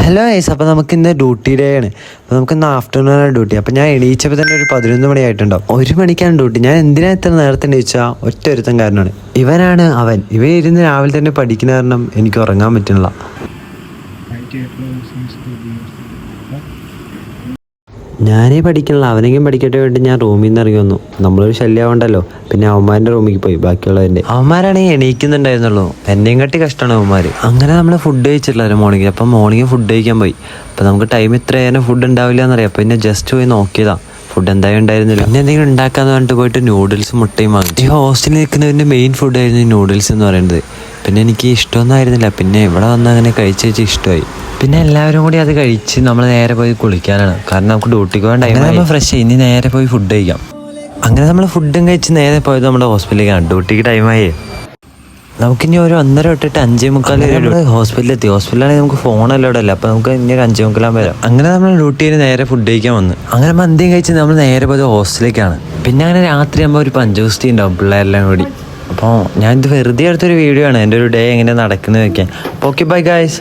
Hello ice. അപ്പോൾ നമുക്കിന്ന് duty day ആണ്. അപ്പോൾ നമുക്കിന്ന് ആഫ്റ്റർനൂണാണ് ഡ്യൂട്ടി. അപ്പോൾ ഞാൻ എണീച്ചപ്പോൾ തന്നെ ഒരു 11 മണിയായിട്ടുണ്ടാവും. 1 മണിക്കാണ് ഡ്യൂട്ടി. ഞാൻ എന്തിനാ ഇത്ര നേരത്തെ എണീച്ചാൽ ഒറ്റ ഒരുത്തൻ കാരണമാണ്. ഇവനാണ് അവൻ. ഇവ ഇരുന്ന് രാവിലെ തന്നെ പഠിക്കുന്ന കാരണം എനിക്ക് ഉറങ്ങാൻ പറ്റുന്നില്ല. ഞാനേ പഠിക്കണില്ല, അവനെങ്കിലും പഠിക്കട്ടെ വേണ്ടി ഞാൻ റൂമിൽ നിന്ന് ഇറങ്ങി വന്നു. നമ്മളൊരു ശല്യമാവണ്ടല്ലോ. പിന്നെ അവന്മാരുടെ റൂമിൽ പോയി. ബാക്കിയുള്ളവൻ്റെ അവന്മാരാണെങ്കിൽ എണീക്കുന്നുണ്ടായിരുന്നുള്ളൂ. എന്നെയും കാട്ടി കഷ്ടമാണ് അവന്മാർ. അങ്ങനെ നമ്മൾ ഫുഡ് കഴിച്ചിട്ടില്ലായിരുന്നു മോർണിംഗ്. അപ്പം മോർണിംഗ് ഫുഡ് കഴിക്കാൻ പോയി. അപ്പം നമുക്ക് ടൈം ഇത്ര നേരം ഫുഡ് ഉണ്ടാവില്ല എന്നറിയാം. അപ്പം പിന്നെ ജസ്റ്റ് പോയി നോക്കിയതാ. ഫുഡ് എന്തായാലും ഉണ്ടായിരുന്നില്ല. പിന്നെ എന്തെങ്കിലും ഉണ്ടാക്കാന്ന് പറഞ്ഞിട്ട് പോയിട്ട് നൂഡിൽസ് മുട്ടയും വാങ്ങി. ഈ ഹോസ്റ്റലിൽ നിൽക്കുന്നതിൻ്റെ മെയിൻ ഫുഡായിരുന്നു ഈ നൂഡിൽസ് എന്ന് പറയുന്നത്. പിന്നെ എനിക്ക് ഇഷ്ടമൊന്നും ആയിരുന്നില്ല. പിന്നെ ഇവിടെ വന്ന് അങ്ങനെ കഴിച്ച് ഇഷ്ടമായി. പിന്നെ എല്ലാവരും കൂടി അത് കഴിച്ച് നമ്മൾ നേരെ പോയി കുളിക്കാനാണ്. കാരണം നമുക്ക് ഡ്യൂട്ടിക്ക് പോകാൻ ടൈം നമ്മൾ ഫ്രഷ് ആയി. ഇനി നേരെ പോയി ഫുഡ് കഴിക്കാം. അങ്ങനെ നമ്മൾ ഫുഡും കഴിച്ച് നേരെ പോയത് നമ്മുടെ ഹോസ്പിറ്റലിലേക്കാണ്. ഡ്യൂട്ടിക്ക് ടൈമായി. നമുക്കിനി ഒരു 1:30 തൊട്ടിട്ട് 5:45 ഹോസ്പിറ്റലിലെത്തി. ഹോസ്പിറ്റലാണെങ്കിൽ നമുക്ക് ഫോണെല്ലാം ഇവിടെ അല്ല. അപ്പോൾ നമുക്ക് ഇനി ഒരു 5:45 വരാം. അങ്ങനെ നമ്മൾ ഡ്യൂട്ടിയിൽ നേരെ ഫുഡ് കഴിക്കാൻ വന്നു. അങ്ങനെ മന്തിയും കഴിച്ച് നമ്മൾ നേരെ പോയത് ഹോസ്റ്റലിലേക്കാണ്. പിന്നെ അങ്ങനെ രാത്രി ആകുമ്പോൾ ഒരു പഞ്ചഗുസ്തി ഉണ്ടാവും പിള്ളേരെല്ലാം കൂടി. അപ്പോൾ ഞാനിത് വെറുതെ എടുത്തൊരു വീഡിയോ ആണ് എൻ്റെ ഒരു ഡേ എങ്ങനെ നടക്കുന്നത് വയ്ക്കാൻ. Okay bye guys.